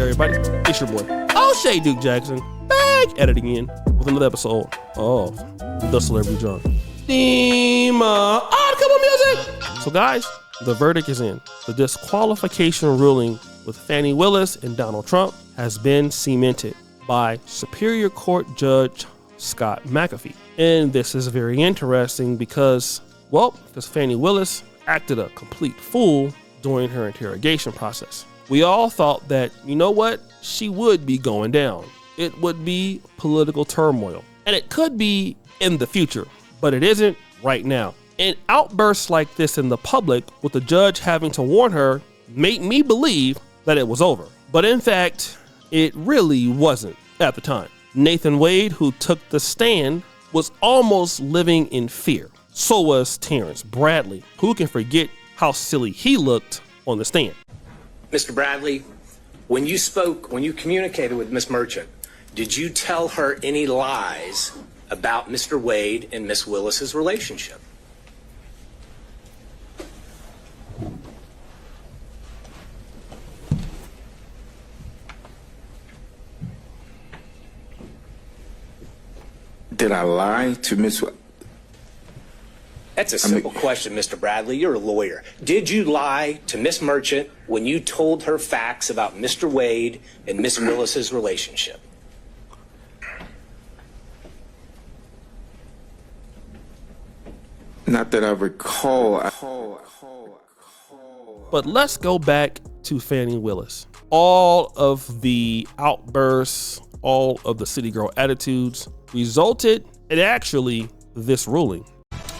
everybody? It's your boy, O'Shea Duke Jackson, back at it again with another episode of The Celebrity John. Theme, come on, music! So guys, the verdict is in. The disqualification ruling with Fani Willis and Donald Trump has been cemented by Superior Court Judge Scott McAfee. And this is very interesting because Fani Willis acted a complete fool during her interrogation process. We all thought that, you know what, she would be going down. It would be political turmoil. And it could be in the future, but it isn't right now. And outbursts like this in the public, with the judge having to warn her, made me believe that it was over. But in fact, it really wasn't at the time. Nathan Wade, who took the stand, was almost living in fear. So was Terrence Bradley. Who can forget how silly he looked on the stand? Mr. Bradley, when you communicated with Miss Merchant, did you tell her any lies about Mr. Wade and Miss Willis's relationship? Did I lie to Miss? That's a simple question, Mr. Bradley. You're a lawyer. Did you lie to Miss Merchant when you told her facts about Mr. Wade and Miss Willis's relationship? Not that I recall. But let's go back to Fani Willis. All of the outbursts, all of the city girl attitudes resulted in actually this ruling.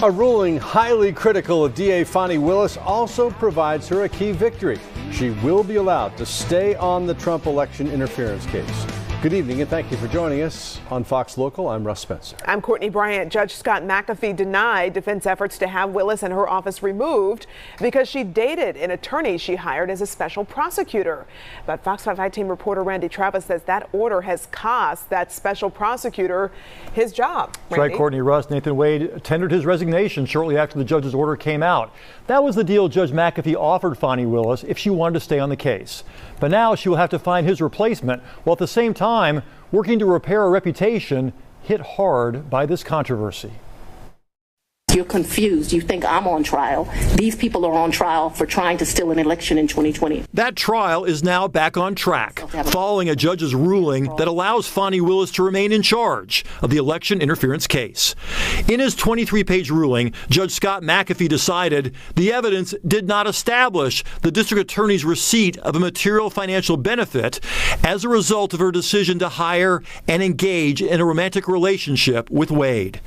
A ruling highly critical of DA Fani Willis also provides her a key victory. She will be allowed to stay on the Trump election interference case. Good evening and thank you for joining us on Fox Local. I'm Russ Spencer. I'm Courtney Bryant. Judge Scott McAfee denied defense efforts to have Willis and her office removed because she dated an attorney she hired as a special prosecutor. But Fox 5 team reporter Randy Travis says that order has cost that special prosecutor his job. That's right, Courtney. Russ, Nathan Wade tendered his resignation shortly after the judge's order came out. That was the deal Judge McAfee offered Fani Willis if she wanted to stay on the case. But now she will have to find his replacement, while at the same time working to repair a reputation hit hard by this controversy. You're confused. You think I'm on trial. These people are on trial for trying to steal an election in 2020. That trial is now back on track, following a judge's ruling that allows Fani Willis to remain in charge of the election interference case. In his 23-page ruling, Judge Scott McAfee decided the evidence did not establish the district attorney's receipt of a material financial benefit as a result of her decision to hire and engage in a romantic relationship with Wade.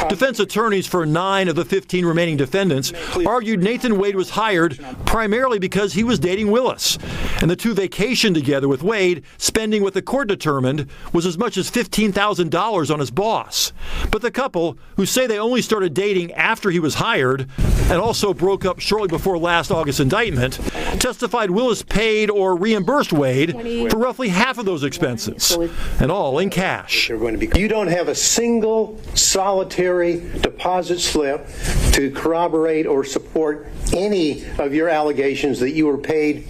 Defense attorneys for 9 of the 15 remaining defendants argued Nathan Wade was hired primarily because he was dating Willis, and the two vacationed together with Wade, spending what the court determined was as much as $15,000 on his boss. But the couple, who say they only started dating after he was hired and also broke up shortly before last August's indictment, testified Willis paid or reimbursed Wade for roughly half of those expenses, and all in cash. You don't have a single solitary deposit slip to corroborate or support any of your allegations that you were paid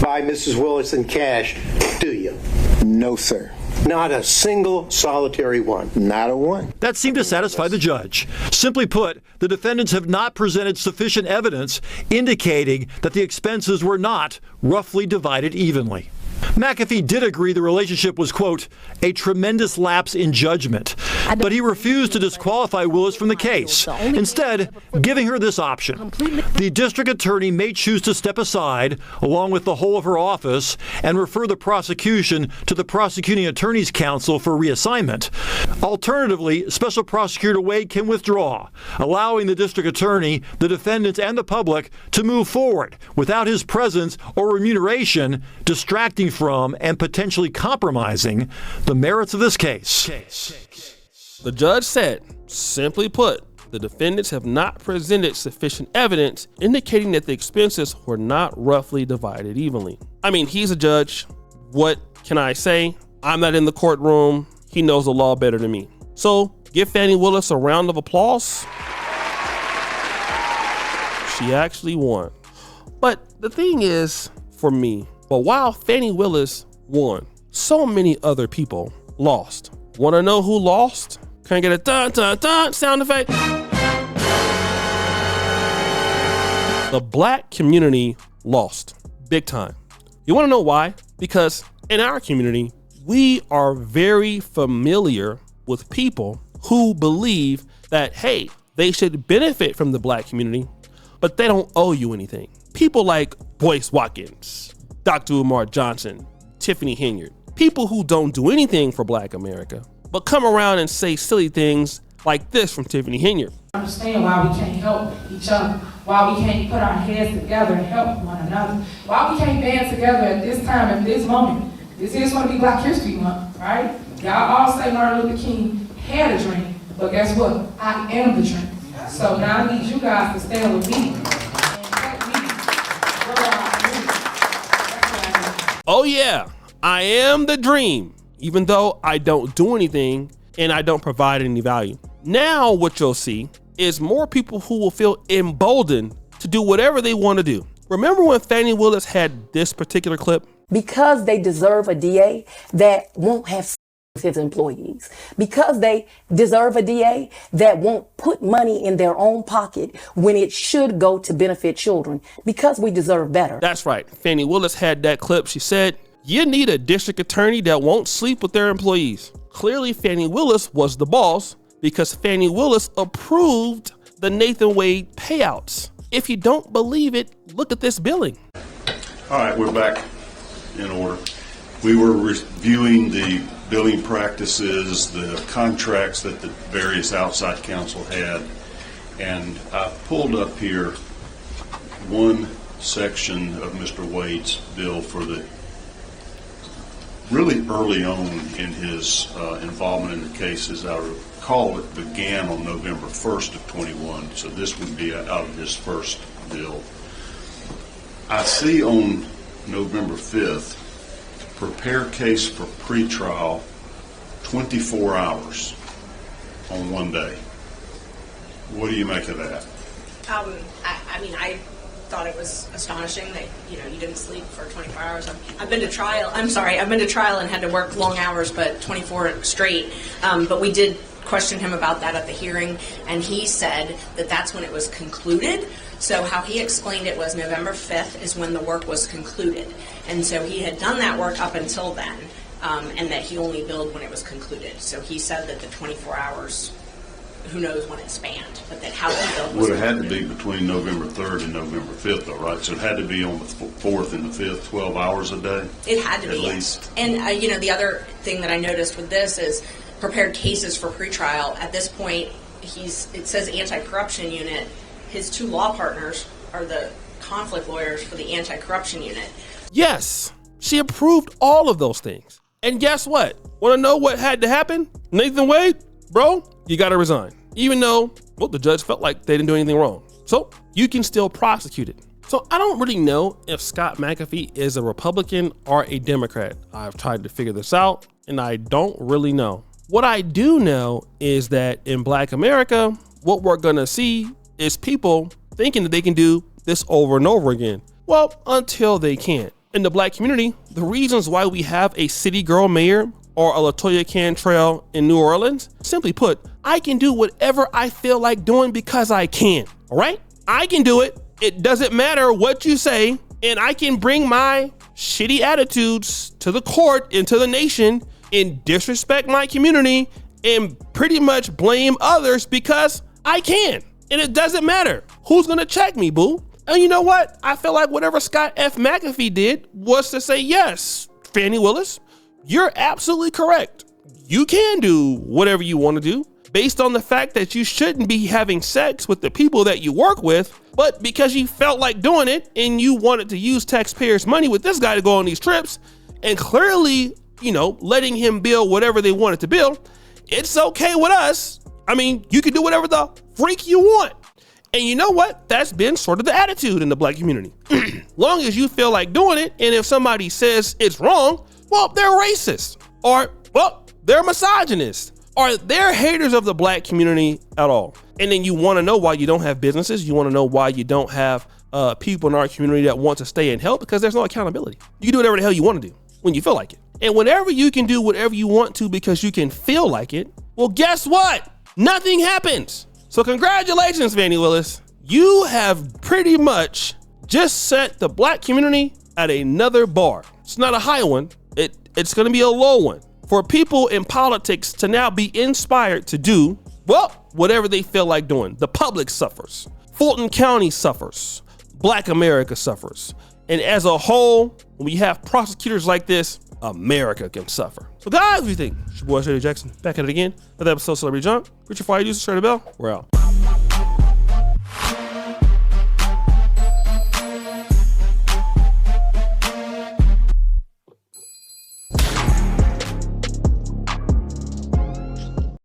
by Mrs. Willis in cash, do you? No, sir. Not a single solitary one. Not a one. That seemed to satisfy the judge. Simply put, the defendants have not presented sufficient evidence indicating that the expenses were not roughly divided evenly. McAfee did agree the relationship was, quote, a tremendous lapse in judgment, but he refused to disqualify Willis from the case, instead giving her this option. The district attorney may choose to step aside, along with the whole of her office, and refer the prosecution to the prosecuting attorney's counsel for reassignment. Alternatively, Special Prosecutor Wade can withdraw, allowing the district attorney, the defendants, and the public to move forward without his presence or remuneration distracting from and potentially compromising the merits of this case. The judge said, simply put, the defendants have not presented sufficient evidence indicating that the expenses were not roughly divided evenly. I mean, he's a judge. What can I say? I'm not in the courtroom. He knows the law better than me. So give Fani Willis a round of applause. She actually won. But the thing is, for me, but while Fani Willis won. So many other people lost. Want to know who lost? Can I get a dun dun dun sound effect? The black community lost big time. You want to know why? Because in our community, we are very familiar with people who believe that, hey, they should benefit from the black community, but they don't owe you anything. People like Boyce Watkins, Dr. Umar Johnson, Tiffany Henyard, people who don't do anything for black America, but come around and say silly things like this from Tiffany Henyard. Understand why we can't help each other, why we can't put our heads together and help one another, why we can't band together at this time, at this moment. This is going to be Black History Month, right? Y'all all say Martin Luther King had a dream, but guess what? I am the dream. So now I need you guys to stand with me and help me grow our dream. That's what I need. Oh yeah, I am the dream, even though I don't do anything and I don't provide any value. Now what you'll see is more people who will feel emboldened to do whatever they want to do. Remember when Fani Willis had this particular clip? Because they deserve a DA that won't have sex with his employees. Because they deserve a DA that won't put money in their own pocket when it should go to benefit children. Because we deserve better. That's right. Fani Willis had that clip. She said, you need a district attorney that won't sleep with their employees. Clearly, Fani Willis was the boss because Fani Willis approved the Nathan Wade payouts. If you don't believe it, look at this billing. All right, we're back in order. We were reviewing the billing practices, the contracts that the various outside counsel had, and I pulled up here one section of Mr. Wade's bill for the really early on in his involvement in the case. As I recall, it began on November 1st of 21, so this would be out of his first bill. I see on November 5th, prepare case for pretrial, 24 hours on one day. What do you make of that? I mean, I thought it was astonishing that, you didn't sleep for 24 hours. I've been to trial and had to work long hours, but 24 straight. But we did question him about that at the hearing, and he said that that's when it was concluded. So how he explained it was November 5th is when the work was concluded. And so he had done that work up until then, and that he only billed when it was concluded. So he said that the 24 hours, who knows when it spanned, but that how he billed was would have had to be between November 3rd and November 5th, though, right? So it had to be on the 4th and the 5th, 12 hours a day? It had to be. At least. And, the other thing that I noticed with this is prepared cases for pretrial. At this point, it says anti-corruption unit. His two law partners are the conflict lawyers for the anti-corruption unit. Yes, she approved all of those things. And guess what? Want to know what had to happen? Nathan Wade, bro, you got to resign. Even though, the judge felt like they didn't do anything wrong. So you can still prosecute it. So I don't really know if Scott McAfee is a Republican or a Democrat. I've tried to figure this out, and I don't really know. What I do know is that in Black America, what we're going to see is people thinking that they can do this over and over again. Well, until they can't. In the Black community, the reasons why we have a city girl mayor or a LaToya Cantrell in New Orleans, simply put, I can do whatever I feel like doing because I can, all right? I can do it. It doesn't matter what you say, and I can bring my shitty attitudes to the court and to the nation and disrespect my community and pretty much blame others because I can. And it doesn't matter who's gonna check me, boo. And you know what? I feel like whatever Scott F. McAfee did was to say, yes, Fani Willis, you're absolutely correct. You can do whatever you want to do based on the fact that you shouldn't be having sex with the people that you work with, but because you felt like doing it and you wanted to use taxpayers' money with this guy to go on these trips and clearly, letting him bill whatever they wanted to bill, it's okay with us. I mean, you can do whatever the freak you want. And you know what? That's been sort of the attitude in the Black community. Long as you feel like doing it, and if somebody says it's wrong, well, they're racist, or, they're misogynist, or they're haters of the Black community at all. And then you want to know why you don't have businesses. You want to know why you don't have people in our community that want to stay and help, because there's no accountability. You can do whatever the hell you want to do. when you feel like it. And whenever you can do whatever you want to because you can feel like it, well, guess what? Nothing happens. So congratulations, Fani Willis. You have pretty much just set the black community at another bar. It's not a high one. It's going to be a low one for people in politics to now be inspired to do, well, whatever they feel like doing. The public suffers. Fulton County suffers. Black America suffers. And as a whole, when we have prosecutors like this, America can suffer. So guys, what do you think? It's your boy, Shady Jackson, back at it again. Another episode of Celebrity Junk. Reach your fire, use the bell. We're out.